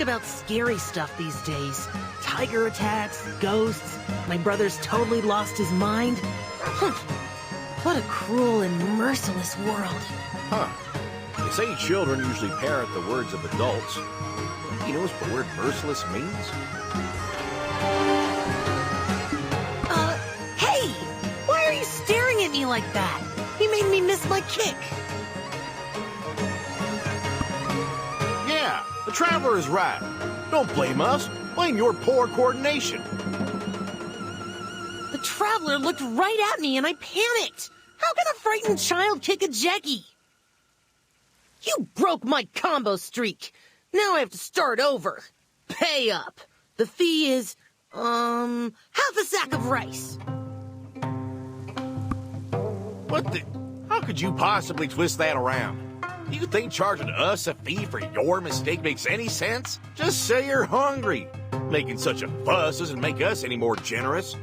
talk about scary stuff these days. Tiger attacks, ghosts, my brother's totally lost his mind. What a cruel and merciless world. Huh. They say children usually parrot the words of adults. You know what the word merciless means? Hey! Why are you staring at me like that? You made me miss my kick. Yeah, the Traveler is right. Don't blame us. Blame your poor coordination. The Traveler looked right at me and I panicked. How can a frightened child kick a Jeggy? You broke my combo streak. Now I have to start over. Pay up. The fee is, half a sack of rice. What the? How could you possibly twist that around? Do you think charging us a fee for your mistake makes any sense? Just say you're hungry. Making such a fuss doesn't make us any more generous.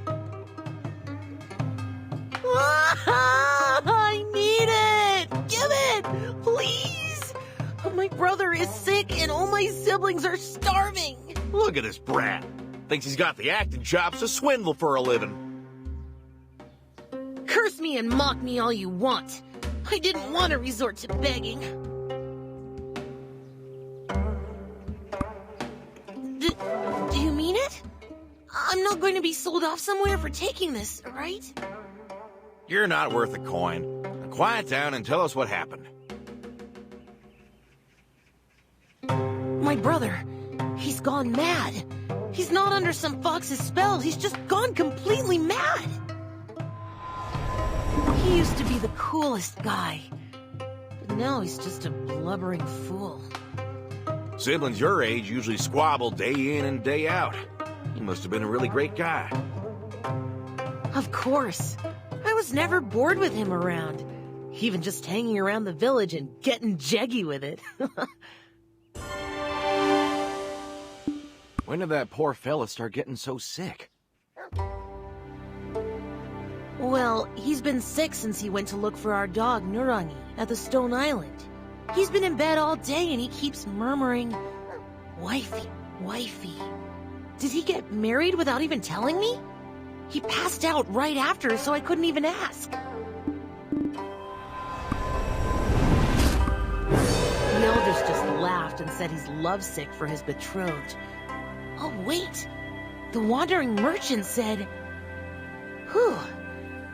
I need it! Give it! Please! My brother is sick and all my siblings are starving. Look at this brat. Thinks he's got the acting chops to swindle for a living. Curse me and mock me all you want. I didn't want to resort to begging. Do you mean it? I'm not going to be sold off somewhere for taking this, right? You're not worth a coin. Now quiet down and tell us what happened. My brother, he's gone mad. He's not under some fox's spell. He's just gone completely mad. He used to be the coolest guy. But now he's just a blubbering fool. Siblings your age usually squabble day in and day out. He must have been a really great guy. Of course. I was never bored with him around. Even just hanging around the village and getting jeggy with it. When did that poor fella start getting so sick? Well, he's been sick since he went to look for our dog, Nurangi, at the Stone Island. He's been in bed all day and he keeps murmuring, "Wifey, wifey." Did he get married without even telling me? He passed out right after, so I couldn't even ask. The elders just laughed and said he's lovesick for his betrothed. Oh, wait. The wandering merchant said, "Whew,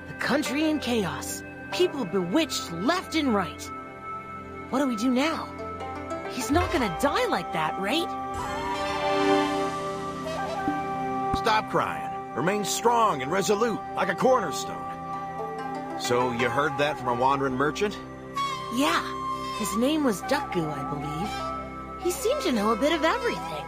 the country in chaos. People bewitched left and right. What do we do now? He's not gonna die like that, right?" Stop crying. Remain strong and resolute, like a cornerstone. So you heard that from a wandering merchant? Yeah, his name was Dukgu, I believe. He seemed to know a bit of everything.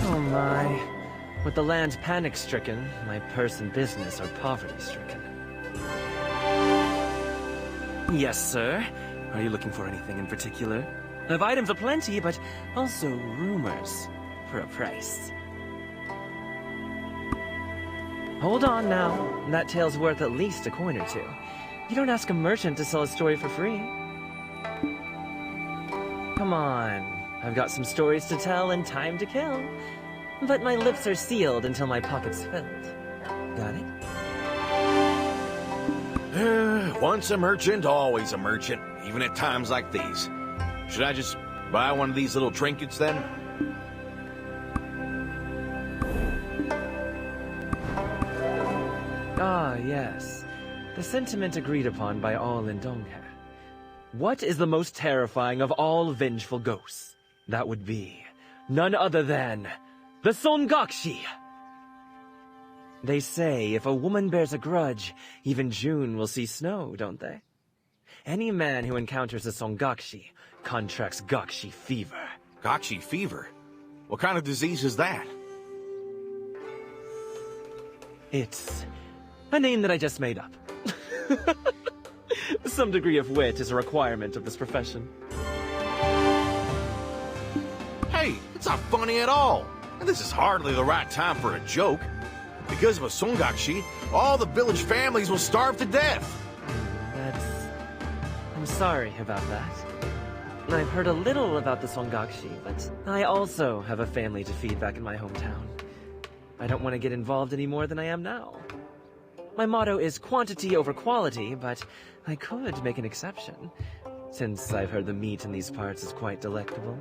Oh my. With the land panic-stricken, my purse and business are poverty-stricken. Yes, sir. Are you looking for anything in particular? I have items aplenty, but also rumors for a price. Hold on now. That tale's worth at least a coin or two. You don't ask a merchant to sell a story for free. Come on. I've got some stories to tell and time to kill. But my lips are sealed until my pocket's filled. Got it? Once a merchant, always a merchant, even at times like these. Should I just buy one of these little trinkets then? Ah, yes. The sentiment agreed upon by all in Donghe. What is the most terrifying of all vengeful ghosts? That would be none other than the SONGAKSHI! They say if a woman bears a grudge, even June will see snow, don't they? Any man who encounters a SONGAKSHI contracts Gakshi fever. Gakshi fever? What kind of disease is that? It's a name that I just made up. Some degree of wit is a requirement of this profession. Hey, it's not funny at all. And this is hardly the right time for a joke. Because of a Songakshi, all the village families will starve to death. I'm sorry about that. I've heard a little about the Songakshi, but I also have a family to feed back in my hometown. I don't want to get involved any more than I am now. My motto is quantity over quality, but I could make an exception, since I've heard the meat in these parts is quite delectable.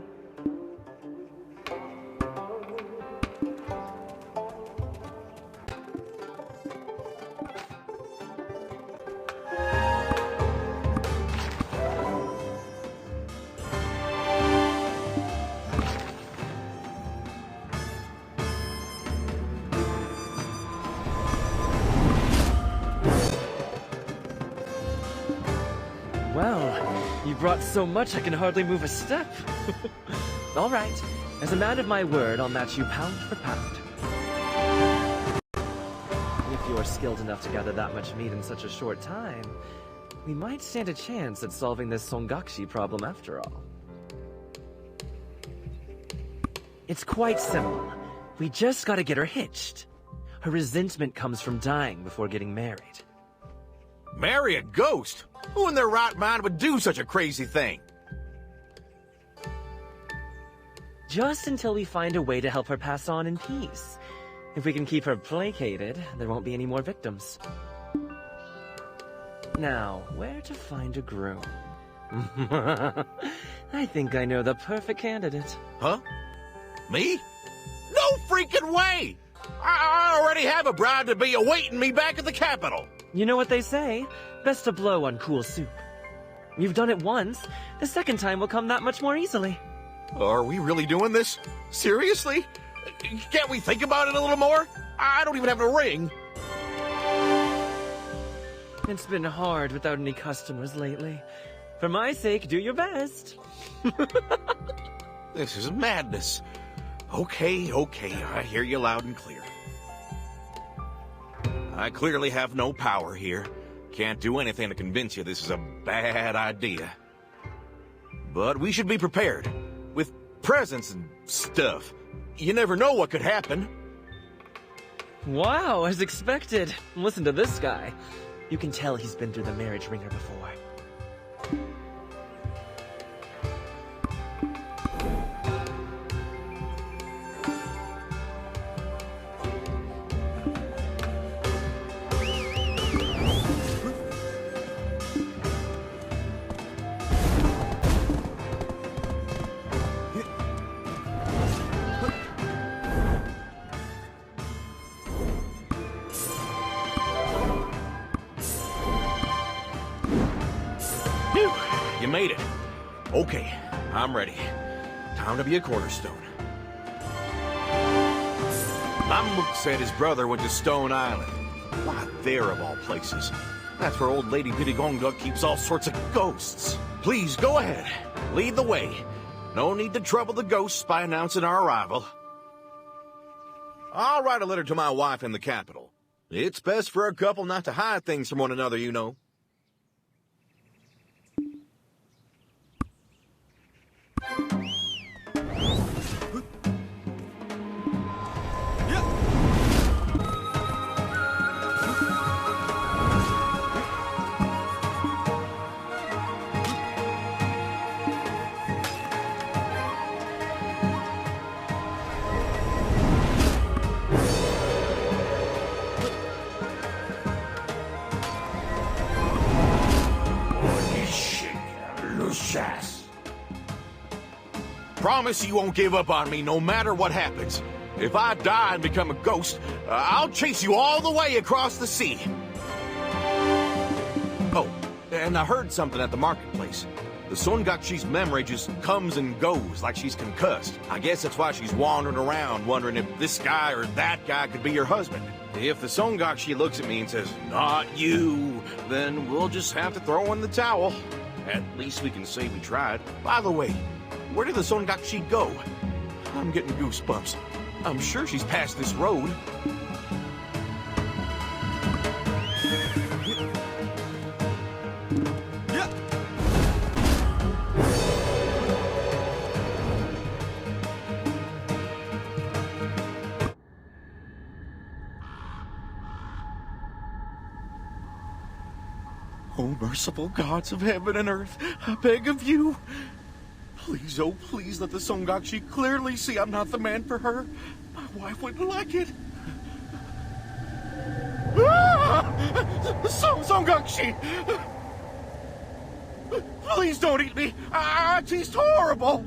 Well, you brought so much I can hardly move a step. All right, as a man of my word, I'll match you pound for pound. If you're skilled enough to gather that much meat in such a short time, we might stand a chance at solving this Songakshi problem after all. It's quite simple. We just gotta get her hitched. Her resentment comes from dying before getting married. Marry a ghost? Who in their right mind would do such a crazy thing? Just until we find a way to help her pass on in peace. If we can keep her placated, there won't be any more victims. Now, where to find a groom? I think I know the perfect candidate. Huh? Me? No freaking way! I already have a bride-to-be awaiting me back at the capital. You know what they say, best to blow on cool soup. You've done it once, the second time will come that much more easily. Are we really doing this? Seriously? Can't we think about it a little more? I don't even have a ring. It's been hard without any customers lately. For my sake, do your best. This is madness. Okay, I hear you loud and clear. I clearly have no power here. Can't do anything to convince you this is a bad idea. But we should be prepared. With presents and stuff. You never know what could happen. Wow, as expected. Listen to this guy. You can tell he's been through the marriage ringer before. You made it. Okay, I'm ready. Time to be a cornerstone. Mamuk said his brother went to Stone Island. Why there of all places? That's where old Lady Biddigonga keeps all sorts of ghosts. Please, go ahead. Lead the way. No need to trouble the ghosts by announcing our arrival. I'll write a letter to my wife in the capital. It's best for a couple not to hide things from one another, you know. Promise you won't give up on me no matter what happens. If I die and become a ghost, I'll chase you all the way across the sea. Oh, and I heard something at the marketplace. The Songakshi's memory just comes and goes like she's concussed. I guess that's why she's wandering around wondering if this guy or that guy could be her husband. If the Songakshi looks at me and says, "Not you," then we'll just have to throw in the towel. At least we can say we tried. By the way, where did the Songakshi go? I'm getting goosebumps. I'm sure she's past this road. Oh, merciful gods of heaven and earth, I beg of you. Please, oh, please let the SONGAKSHI clearly see I'm not the man for her. My wife wouldn't like it. SONGAKSHI! Please don't eat me. It tastes horrible.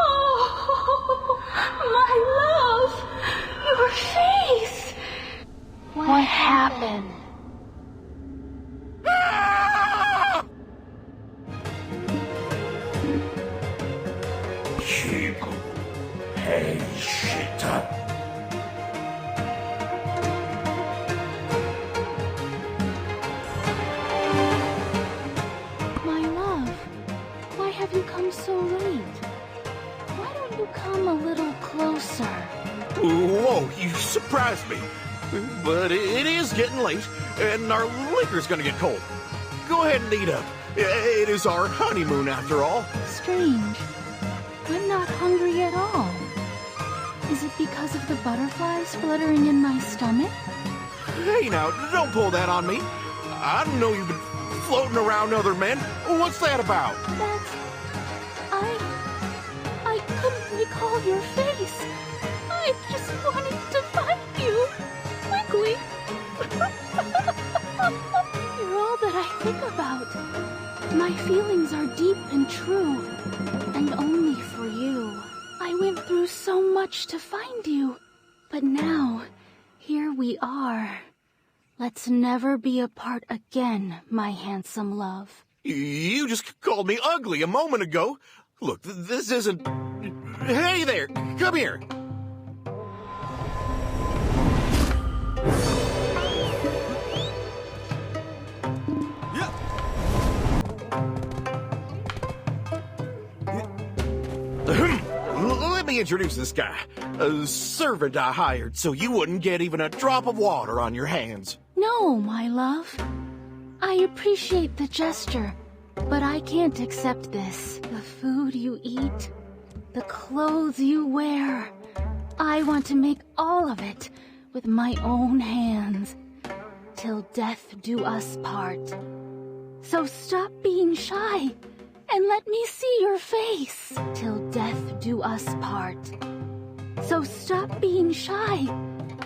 Oh, my love! Your face! What happened? Chico, hey, shit up. My love, why have you come so late? Why don't you come a little closer? Whoa, you surprised me. But it is getting late, and our liquor's gonna get cold. Go ahead and eat up. It is our honeymoon, after all. Strange. I'm not hungry at all. Is it because of the butterflies fluttering in my stomach? Hey now, don't pull that on me. I know you've been floating around other men. What's that about? I couldn't recall your face. I just wanted to find you. Quickly. You're all that I think about. My feelings are deep and true, and only for you. I went through so much to find you, but now, here we are. Let's never be apart again, my handsome love. You just called me ugly a moment ago. Look, this isn't... Hey there, come here. Let me introduce this guy. A servant I hired so you wouldn't get even a drop of water on your hands. No, my love. I appreciate the gesture, but I can't accept this. The food you eat, the clothes you wear. I want to make all of it with my own hands. Till death do us part. So stop being shy and let me see your face. Till death do us part. So stop being shy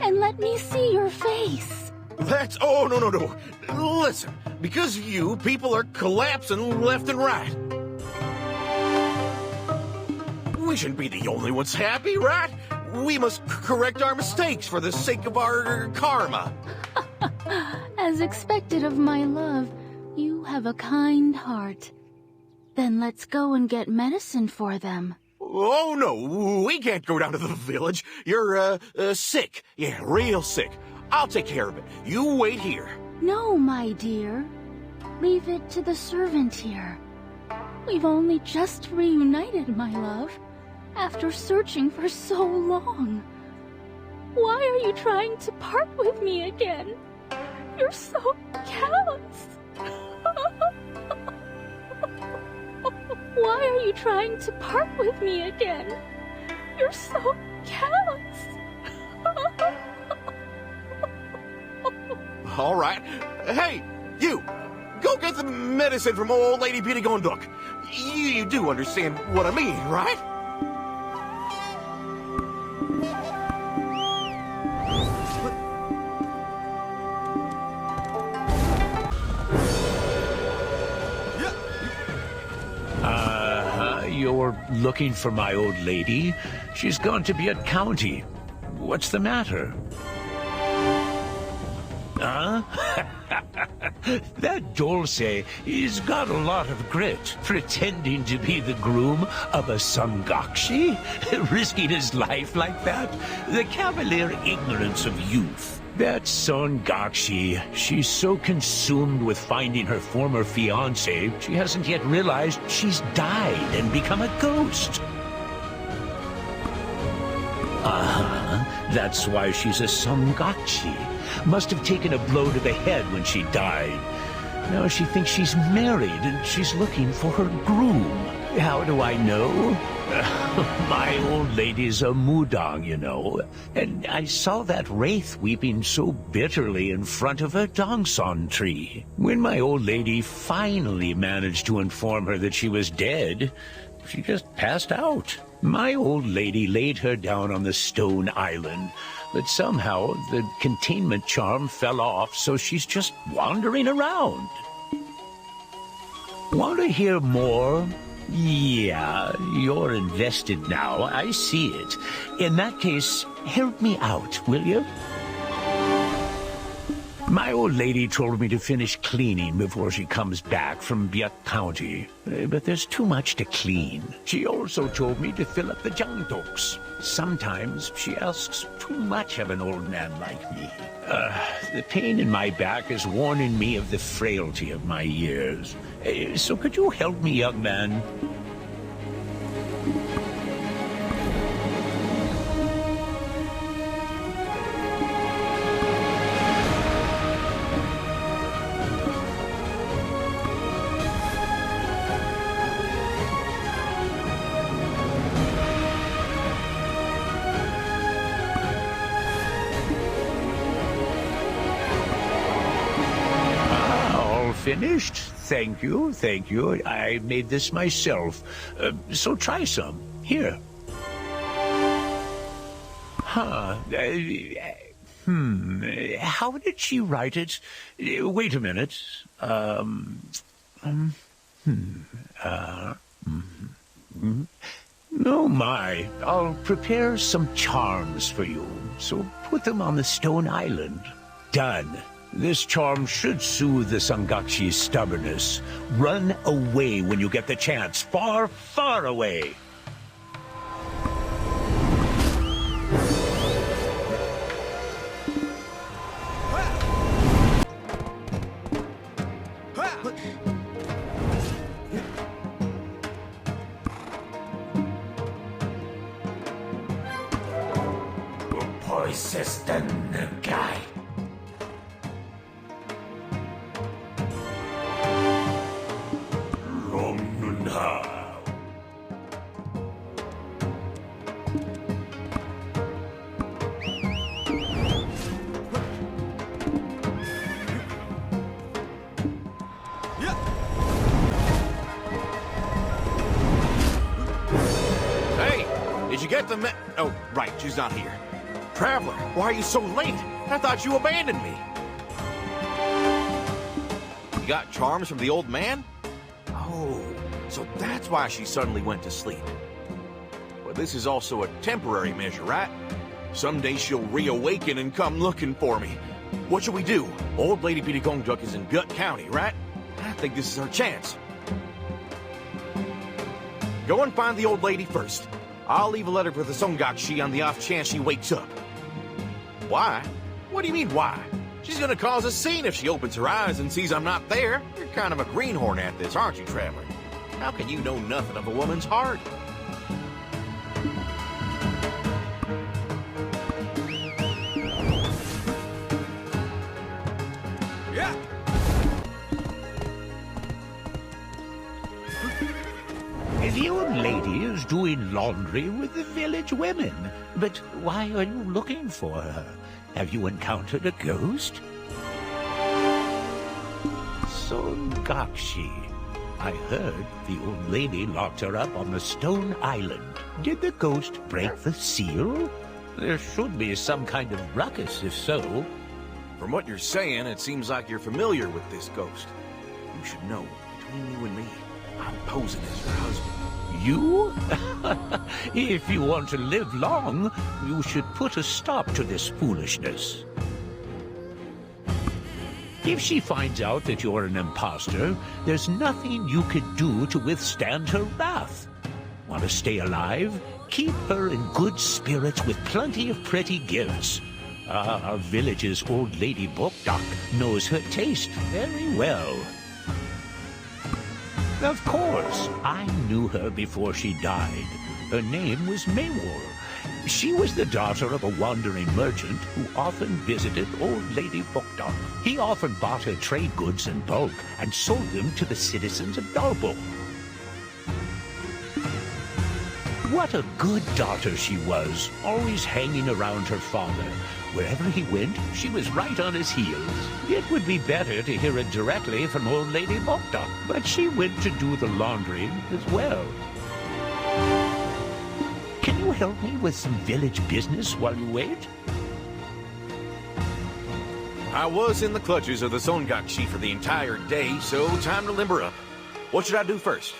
and let me see your face. That's... Oh, no. Listen, because of you, people are collapsing left and right. We shouldn't be the only ones happy, right? We must correct our mistakes for the sake of our karma. As expected of my love, you have a kind heart. Then let's go and get medicine for them. Oh, no, we can't go down to the village. You're, sick. Yeah, real sick. I'll take care of it. You wait here. No, my dear. Leave it to the servant here. We've only just reunited, my love, after searching for so long. Why are you trying to part with me again? You're so callous. Why are you trying to part with me again? You're so callous. All right. Hey, you! Go get the medicine from old Lady Petey Gonduk. You do understand what I mean, right? You're looking for my old lady? She's gone to be at county. What's the matter? Huh? That Dulce has got a lot of grit, pretending to be the groom of a SONGAKSHI, risking his life like that. The cavalier ignorance of youth. That SONGAKSHI, she's so consumed with finding her former fiancé, she hasn't yet realized she's died and become a ghost. That's why she's a SONGAKSHI. Must have taken a blow to the head when she died. Now she thinks she's married and she's looking for her groom. How do I know? My old lady's a mudang, you know, and I saw that wraith weeping so bitterly in front of a dongson tree. When my old lady finally managed to inform her that she was dead, she just passed out. My old lady laid her down on the stone island, but somehow the containment charm fell off, so she's just wandering around. Want to hear more? Yeah, you're invested now. I see it. In that case, help me out, will you? My old lady told me to finish cleaning before she comes back from Biak County, but there's too much to clean. She also told me to fill up the jangtoks. Sometimes she asks too much of an old man like me. The pain in my back is warning me of the frailty of my years. So could you help me, young man? Finished? Thank you, thank you. I made this myself. So try some. Here. Huh. How did she write it? Wait a minute. Oh my. I'll prepare some charms for you. So put them on the stone island. Done. This charm should soothe the SONGAKSHI's stubbornness. Run away when you get the chance. Far, far away. guy. Did you get the Oh, right, she's not here. Traveler, why are you so late? I thought you abandoned me. You got charms from the old man? Oh, so that's why she suddenly went to sleep. Well, this is also a temporary measure, right? Someday she'll reawaken and come looking for me. What should we do? Old Lady Bidagongduk is in Gut County, right? I think this is our chance. Go and find the old lady first. I'll leave a letter for the SONGAKSHI on the off chance she wakes up. Why? What do you mean, why? She's gonna cause a scene if she opens her eyes and sees I'm not there. You're kind of a greenhorn at this, aren't you, Traveler? How can you know nothing of a woman's heart? Yeah! The old lady is doing laundry with the village women. But why are you looking for her? Have you encountered a ghost? SONGAKSHI. I heard the old lady locked her up on the stone island. Did the ghost break the seal? There should be some kind of ruckus if so. From what you're saying, it seems like you're familiar with this ghost. You should know, between you and me, I'm posing as your husband. You? If you want to live long, you should put a stop to this foolishness. If she finds out that you're an imposter, there's nothing you could do to withstand her wrath. Want to stay alive? Keep her in good spirits with plenty of pretty gifts. Our village's old lady Bokdak knows her taste very well. Of course, I knew her before she died. Her name was Maywar. She was the daughter of a wandering merchant who often visited old Lady Bokdak. He often bought her trade goods in bulk and sold them to the citizens of Darbo. What a good daughter she was, always hanging around her father. Wherever he went, she was right on his heels. It would be better to hear it directly from old Lady Bokdok, but she went to do the laundry as well. Can you help me with some village business while you wait? I was in the clutches of the SONGAKSHI for the entire day, so time to limber up. What should I do first?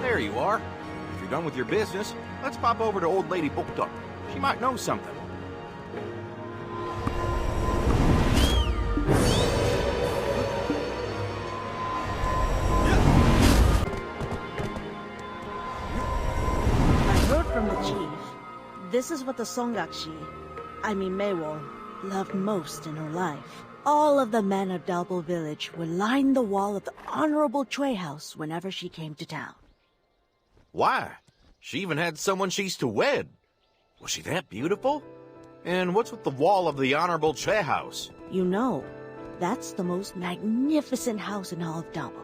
There you are. If you're done with your business, let's pop over to old Lady Bokdok. She might know something. I heard from the chief. This is what the SONGAKSHI, Meiwol, loved most in her life. All of the men of Dalbo village would line the wall of the Honorable Chue house whenever she came to town. Why? She even had someone she's to wed. Was she that beautiful? And what's with the wall of the Honorable Chue house? You know, that's the most magnificent house in all of Dalbo.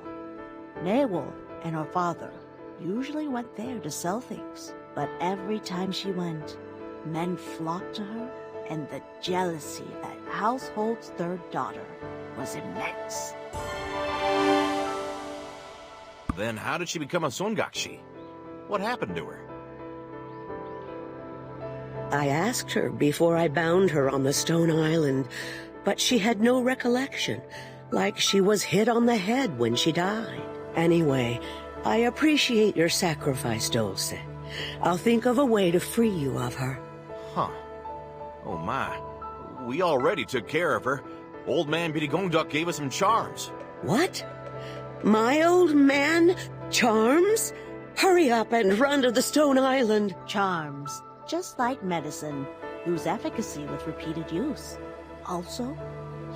Meiwol and her father usually went there to sell things. But every time she went, men flocked to her, and the jealousy of that household's third daughter was immense. Then how did she become a SONGAKSHI? What happened to her? I asked her before I bound her on the stone island, but she had no recollection, like she was hit on the head when she died. Anyway, I appreciate your sacrifice, Dulce. I'll think of a way to free you of her. Huh. Oh my. We already took care of her. Old man Bidygongduk gave us some charms. What? My old man? Charms? Hurry up and run to the stone island. Charms, just like medicine, lose efficacy with repeated use. Also,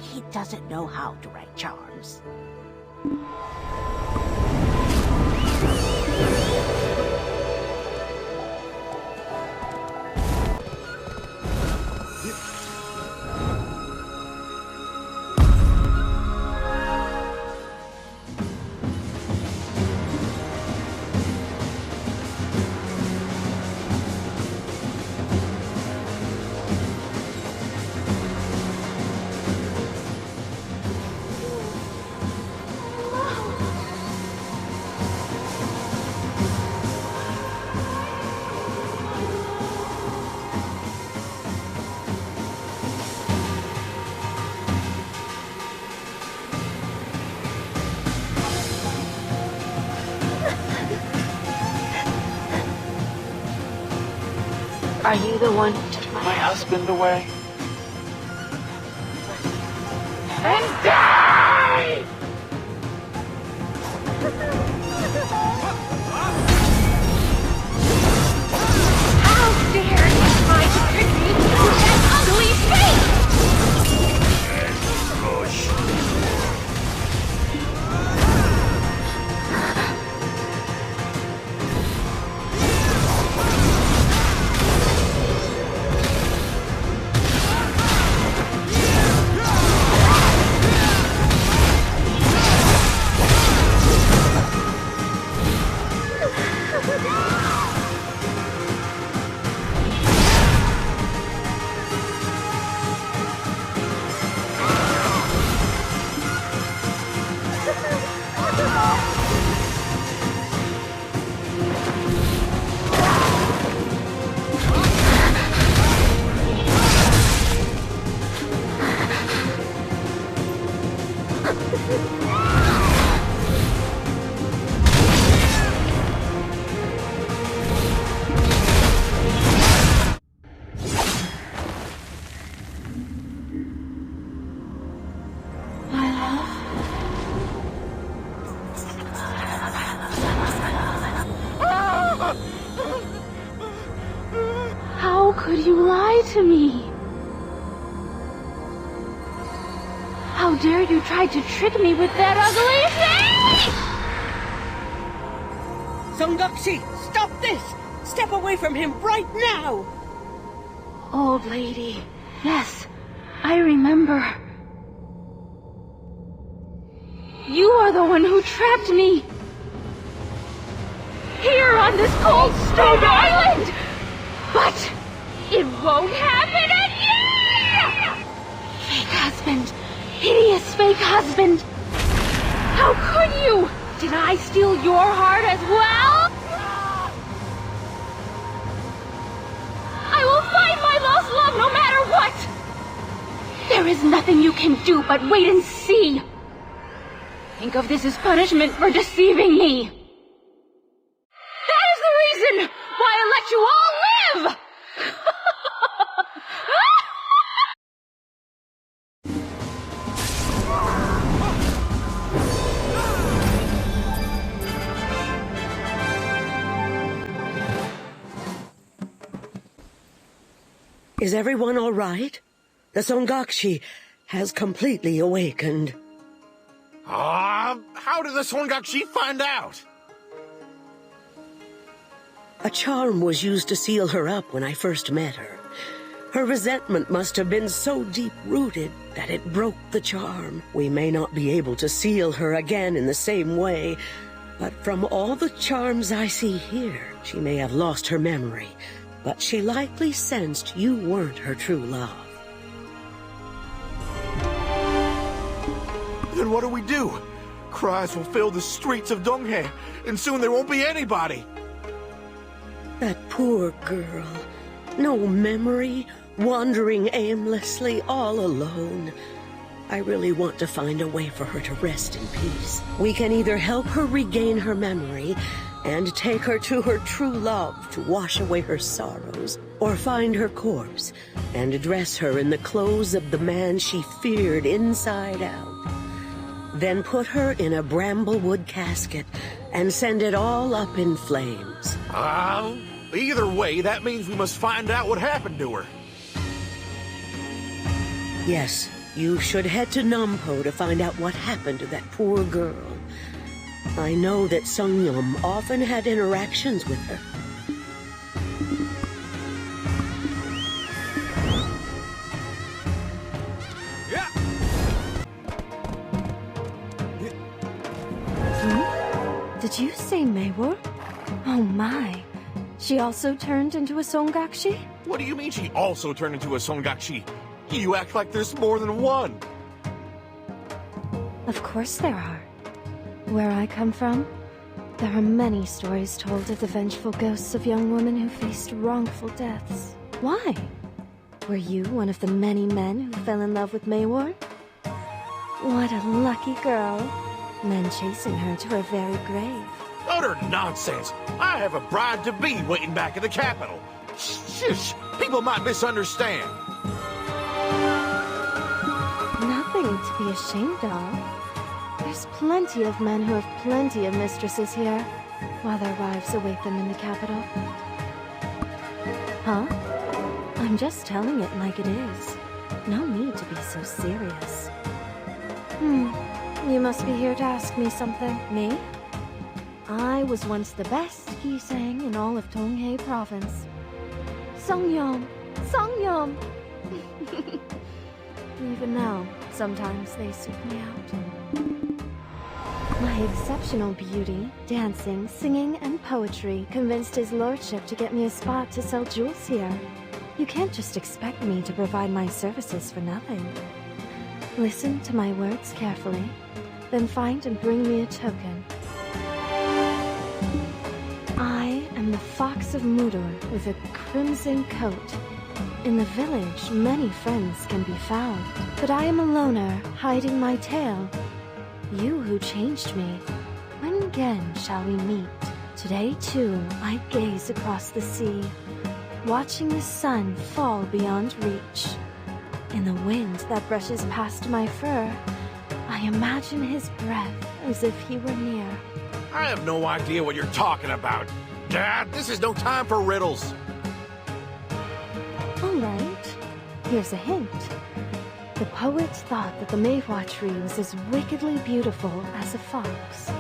he doesn't know how to write charms. Are you the one who took my husband away? And die! How dare you try to trick me with that ugly face! could you lie to me? How dare you try to trick me with that ugly face! Songakshi, stop this! Step away from him right now! Old lady. Yes, I remember. You are the one who trapped me. Here on this cold stone island! But it won't happen again! Fake husband. Hideous fake husband. How could you? Did I steal your heart as well? I will find my lost love no matter what! There is nothing you can do but wait and see. Think of this as punishment for deceiving me. That is the reason why I let you all live! Is everyone all right? The Songakshi has completely awakened. How did the SONGAKSHI find out? A charm was used to seal her up when I first met her. Her resentment must have been so deep-rooted that it broke the charm. We may not be able to seal her again in the same way, but from all the charms I see here, she may have lost her memory, but she likely sensed you weren't her true love. Then what do we do? Cries will fill the streets of Donghae, and soon there won't be anybody. That poor girl. No memory, wandering aimlessly, all alone. I really want to find a way for her to rest in peace. We can either help her regain her memory and take her to her true love to wash away her sorrows, or find her corpse and dress her in the clothes of the man she feared inside out. Then put her in a bramblewood casket and send it all up in flames. Either way, that means we must find out what happened to her. Yes, you should head to Nampo to find out what happened to that poor girl. I know that Sungyum often had interactions with her. Did you say Maywar? Oh my. She also turned into a Songakshi? What do you mean she also turned into a SONGAKSHI? You act like there's more than one. Of course there are. Where I come from, there are many stories told of the vengeful ghosts of young women who faced wrongful deaths. Why? Were you one of the many men who fell in love with Maywar? What a lucky girl. Men chasing her to her very grave. Utter nonsense. I have a bride-to-be waiting back at the capital. Shh, people might misunderstand. Nothing to be ashamed of. There's plenty of men who have plenty of mistresses here, while their wives await them in the capital. Huh? I'm just telling it like it is. No need to be so serious. You must be here to ask me something. Me? I was once the best Gisang in all of Donghae province. Songyum! Songyum! Even now, sometimes they seek me out. My exceptional beauty, dancing, singing, and poetry convinced his lordship to get me a spot to sell jewels here. You can't just expect me to provide my services for nothing. Listen to my words carefully, then find and bring me a token. I am the Fox of Mudur with a crimson coat. In the village, many friends can be found, but I am a loner, hiding my tail. You who changed me, when again shall we meet? Today, too, I gaze across the sea, watching the sun fall beyond reach. In the wind that brushes past my fur, I imagine his breath as if he were near. I have no idea what you're talking about. Dad, this is no time for riddles. Alright, here's a hint. The poet thought that the Mayhua tree was as wickedly beautiful as a fox.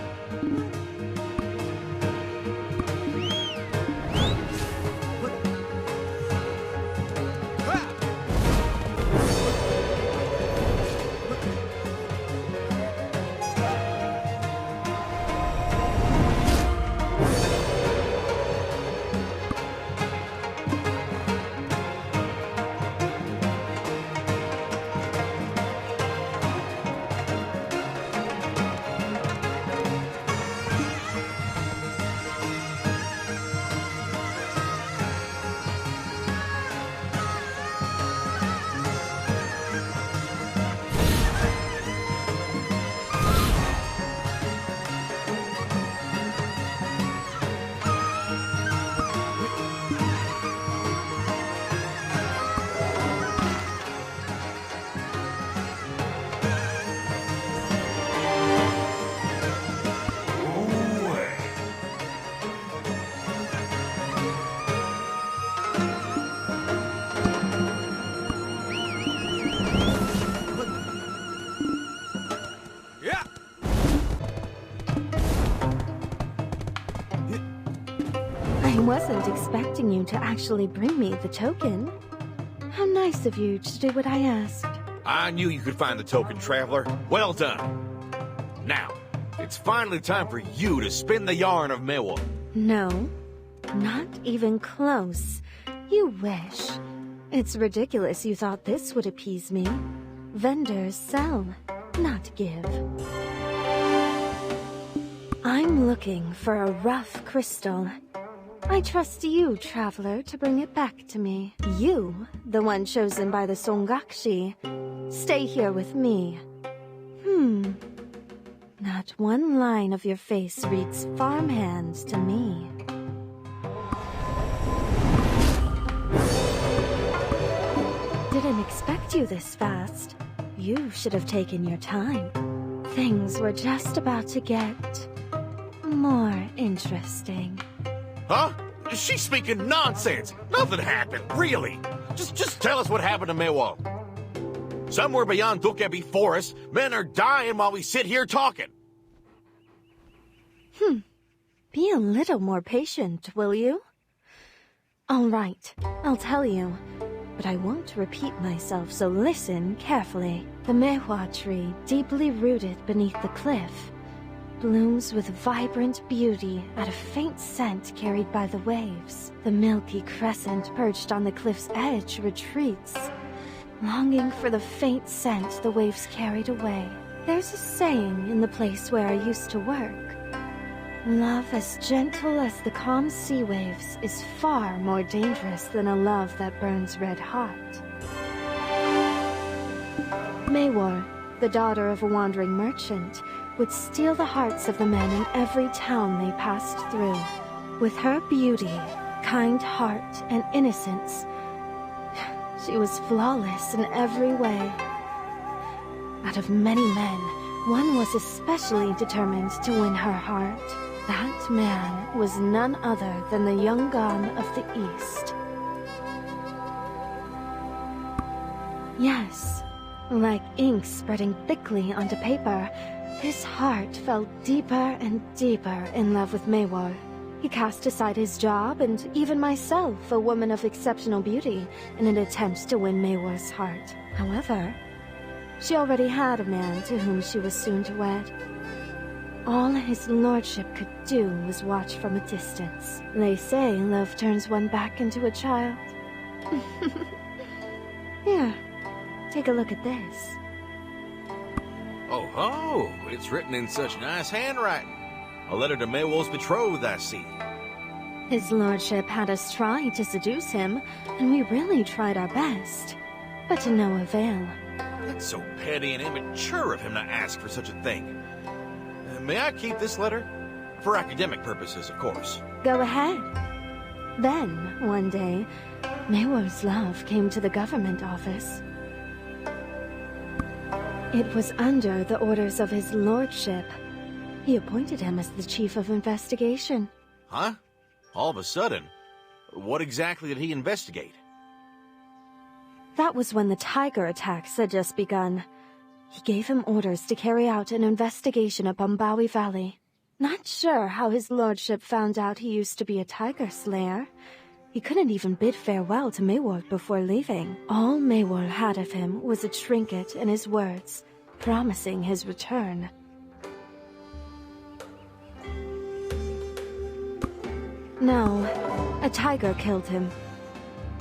I wasn't expecting you to actually bring me the token. How nice of you to do what I asked. I knew you could find the token, Traveler. Well done. Now, it's finally time for you to spin the yarn of Mayhua. No, not even close. You wish. It's ridiculous you thought this would appease me. Vendors sell, not give. I'm looking for a rough crystal. I trust you, Traveler, to bring it back to me. You, the one chosen by the SONGAKSHI. Stay here with me. Not one line of your face reads farmhand to me. Didn't expect you this fast. You should have taken your time. Things were just about to get more interesting. Huh? She's speaking nonsense. Nothing happened, really. Just tell us what happened to Mayhua. Somewhere beyond Dokebi Forest, men are dying while we sit here talking. Be a little more patient, will you? All right, I'll tell you. But I won't repeat myself, so listen carefully. The Mayhua tree, deeply rooted beneath the cliff, blooms with vibrant beauty at a faint scent carried by the waves. The milky crescent perched on the cliff's edge retreats, longing for the faint scent the waves carried away. There's a saying in the place where I used to work. Love as gentle as the calm sea waves is far more dangerous than a love that burns red hot. Mayhua, the daughter of a wandering merchant, would steal the hearts of the men in every town they passed through. With her beauty, kind heart, and innocence, she was flawless in every way. Out of many men, one was especially determined to win her heart. That man was none other than the young god of the East. Yes, like ink spreading thickly onto paper, his heart fell deeper and deeper in love with Mayhua. He cast aside his job and even myself, a woman of exceptional beauty, in an attempt to win Mayhua's heart. However, she already had a man to whom she was soon to wed. All his lordship could do was watch from a distance. They say love turns one back into a child. Here, take a look at this. Oh, it's written in such nice handwriting. A letter to Mayhua's betrothed, I see. His lordship had us try to seduce him, and we really tried our best, but to no avail. That's so petty and immature of him to ask for such a thing. May I keep this letter? For academic purposes, of course. Go ahead. Then, one day, Mayhua's love came to the government office. It was under the orders of his lordship. He appointed him as the chief of investigation. Huh? All of a sudden? What exactly did he investigate? That was when the tiger attacks had just begun. He gave him orders to carry out an investigation at Bombawi Valley. Not sure how his lordship found out he used to be a tiger slayer. He couldn't even bid farewell to Maywold before leaving. All Maywold had of him was a trinket and his words, promising his return. No, a tiger killed him.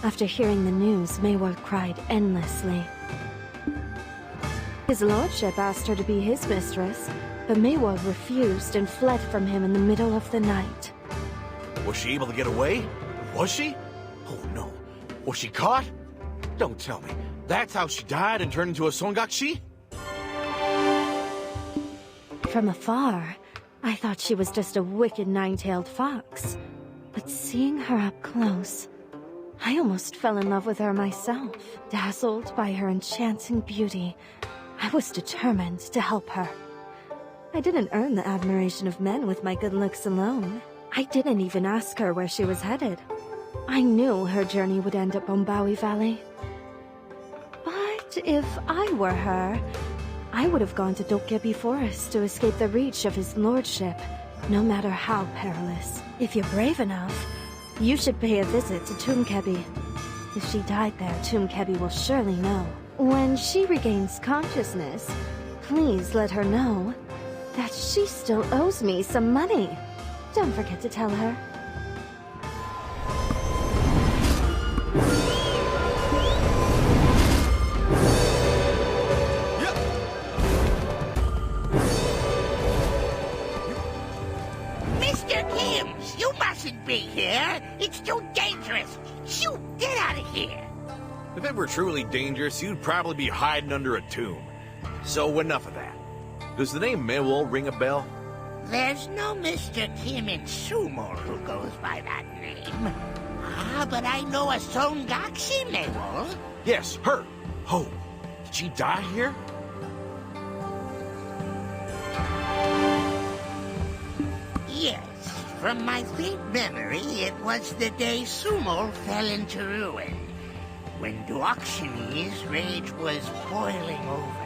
After hearing the news, Maywold cried endlessly. His lordship asked her to be his mistress, but Maywold refused and fled from him in the middle of the night. Was she able to get away? Was she? Oh no. Was she caught? Don't tell me. That's how she died and turned into a SONGAKSHI? From afar, I thought she was just a wicked nine-tailed fox. But seeing her up close, I almost fell in love with her myself. Dazzled by her enchanting beauty, I was determined to help her. I didn't earn the admiration of men with my good looks alone. I didn't even ask her where she was headed. I knew her journey would end at Bombawi Valley. But if I were her, I would have gone to Dokkebi Forest to escape the reach of his lordship, no matter how perilous. If you're brave enough, you should pay a visit to Toomkebi. If she died there, Toomkebi will surely know. When she regains consciousness, please let her know that she still owes me some money. Don't forget to tell her. Mr. Kim, you mustn't be here. It's too dangerous. Shoot, get out of here. If it were truly dangerous, you'd probably be hiding under a tomb. So enough of that. Does the name Maywold ring a bell? There's no Mr. Kim in Sumo who goes by that name. Ah, but I know a SONGAKSHI Maywold. Yes, her. Oh, did she die here? Yes, from my faint memory, it was the day Sumo fell into ruin, when Duokshini's rage was boiling over.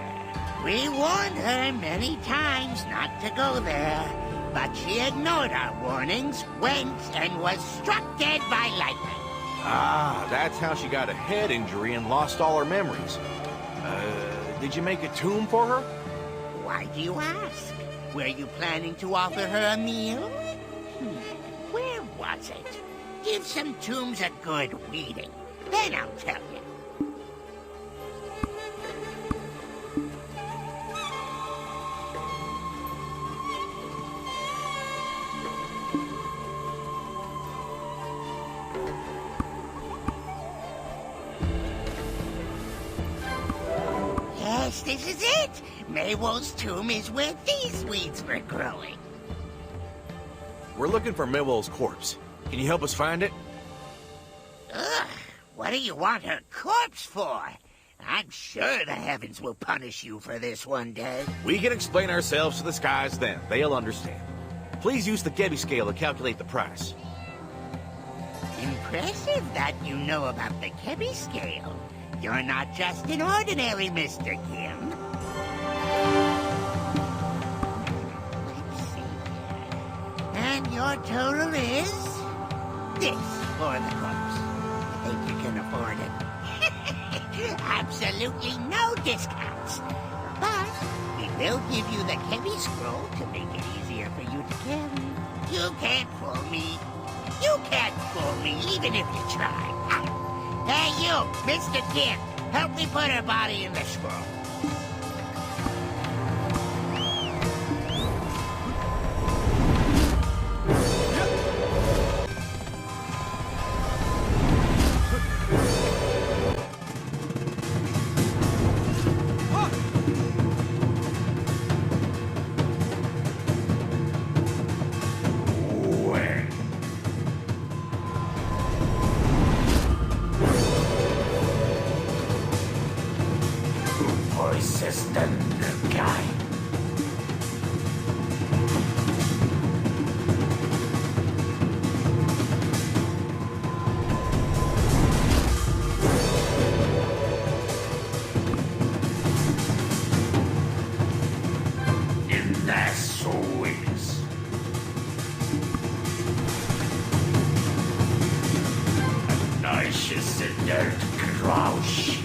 We warned her many times not to go there, but she ignored our warnings, went, and was struck dead by lightning. Ah, that's how she got a head injury and lost all her memories. Did you make a tomb for her? Why do you ask? Were you planning to offer her a meal? Where was it? Give some tombs a good weeding, then I'll tell you. Yes, this is it! Maywold's tomb is where these weeds were growing. We're looking for Maywold's corpse. Can you help us find it? Ugh, what do you want her corpse for? I'm sure the heavens will punish you for this one day. We can explain ourselves to the skies then. They'll understand. Please use the Gebi scale to calculate the price. Impressive that you know about the Gebi scale. You're not just an ordinary Mr. Kim. Let's see here. And your total is this for the corpse. Think you can afford it? Absolutely no discounts. But we will give you the Gebi scroll to make it easier for you to carry. You can't fool me. You can't fool me even if you try. Hey, you, Mr. Kim, help me put her body in the scroll. Rausch.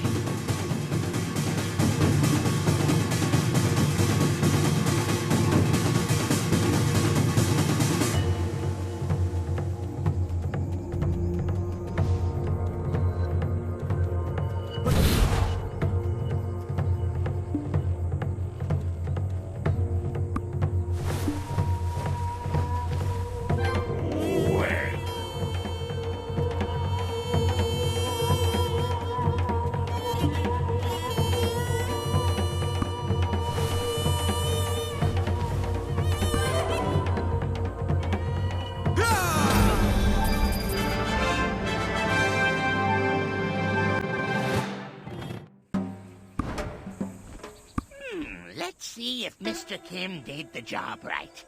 Let's see if Mr. Kim did the job right.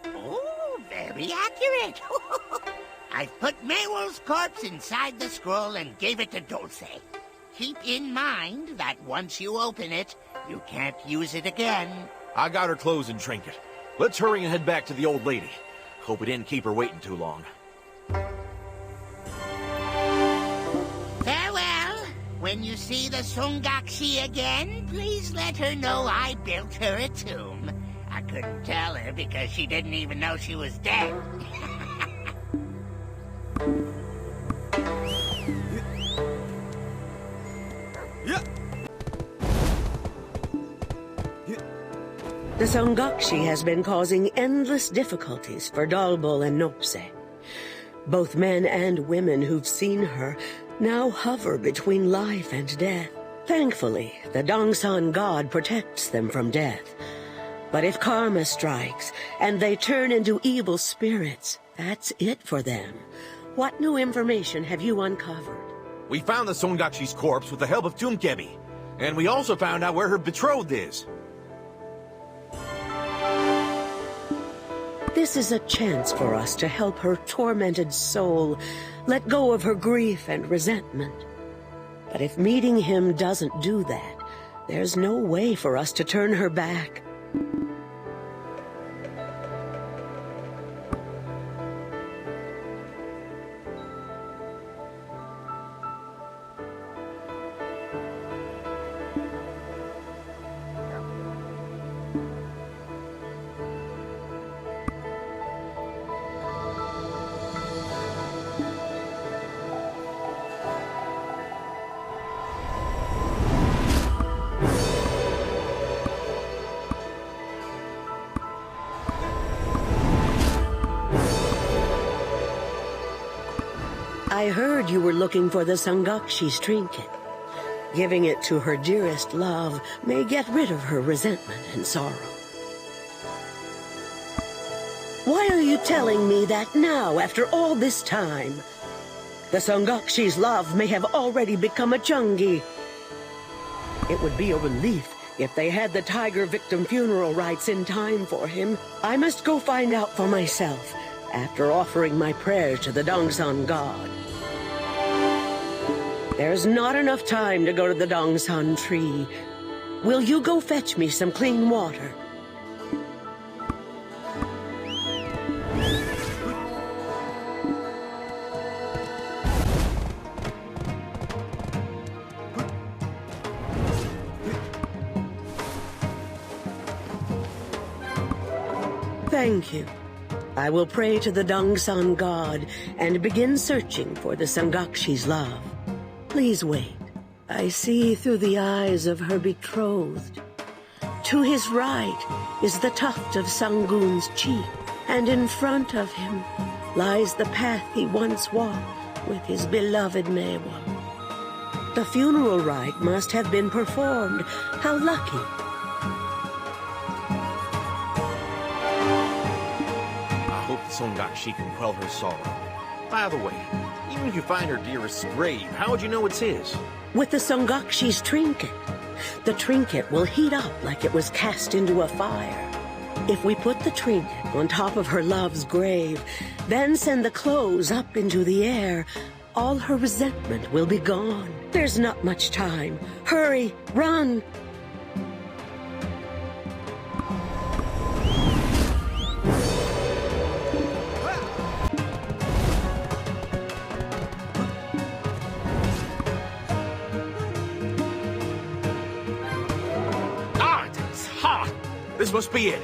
Oh, very accurate. I've put Maywell's corpse inside the scroll and gave it to Dulce. Keep in mind that once you open it, you can't use it again. I got her clothes and trinket. Let's hurry and head back to the old lady. Hope we didn't keep her waiting too long. Farewell. When you see the SONGAKSHI again, please let her know I built her a tomb. I couldn't tell her because she didn't even know she was dead. The SONGAKSHI has been causing endless difficulties for Dalbol and Nopse. Both men and women who've seen her now hover between life and death. Thankfully, the Dongsan god protects them from death. But if karma strikes and they turn into evil spirits, that's it for them. What new information have you uncovered? We found the SONGAKSHI's corpse with the help of Tumkebi. And we also found out where her betrothed is. This is a chance for us to help her tormented soul let go of her grief and resentment. But if meeting him doesn't do that, there's no way for us to turn her back. I heard you were looking for the SONGAKSHI's trinket. Giving it to her dearest love may get rid of her resentment and sorrow. Why are you telling me that now, after all this time? The SONGAKSHI's love may have already become a Chungi. It would be a relief if they had the tiger victim funeral rites in time for him. I must go find out for myself, after offering my prayers to the Dongsan god. There's not enough time to go to the Dongsan tree. Will you go fetch me some clean water? Thank you. I will pray to the Dongsan god and begin searching for the SONGAKSHI's love. Please wait. I see through the eyes of her betrothed. To his right is the tuft of Sangun's cheek, and in front of him lies the path he once walked with his beloved Maywell. The funeral rite must have been performed. How lucky. I hope the SONGAKSHI can quell her sorrow. By the way, even if you find her dearest's grave, how would you know it's his? With the SONGAKSHI's trinket. The trinket will heat up like it was cast into a fire. If we put the trinket on top of her love's grave, then send the clothes up into the air, all her resentment will be gone. There's not much time. Hurry, run! must be it.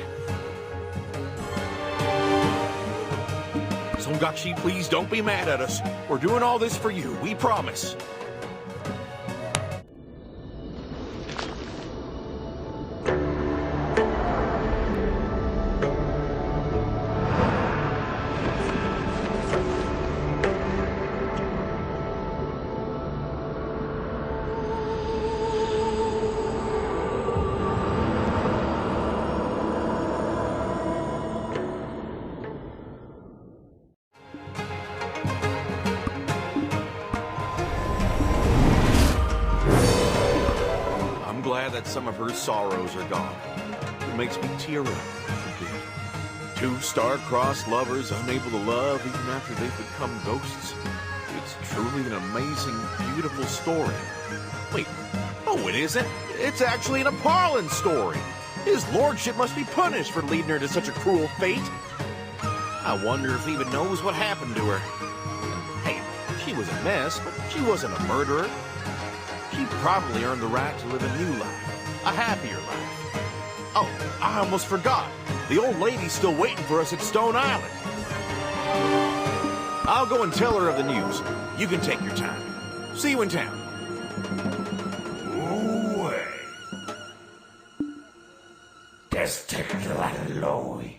Songakshi, please don't be mad at us. We're doing all this for you, we promise. I'm glad that some of her sorrows are gone. It makes me tear up a bit. Two star-crossed lovers unable to love even after they've become ghosts. It's truly an amazing, beautiful story. Wait, oh, it isn't. It's actually an appalling story. His lordship must be punished for leading her to such a cruel fate. I wonder if he even knows what happened to her. And, hey, she was a mess, but she wasn't a murderer. She probably earned the right to live a new life, a happier life. Oh, I almost forgot. The old lady's still waiting for us at Stone Island. I'll go and tell her of the news. You can take your time. See you in town. Uy. Desteklaloi.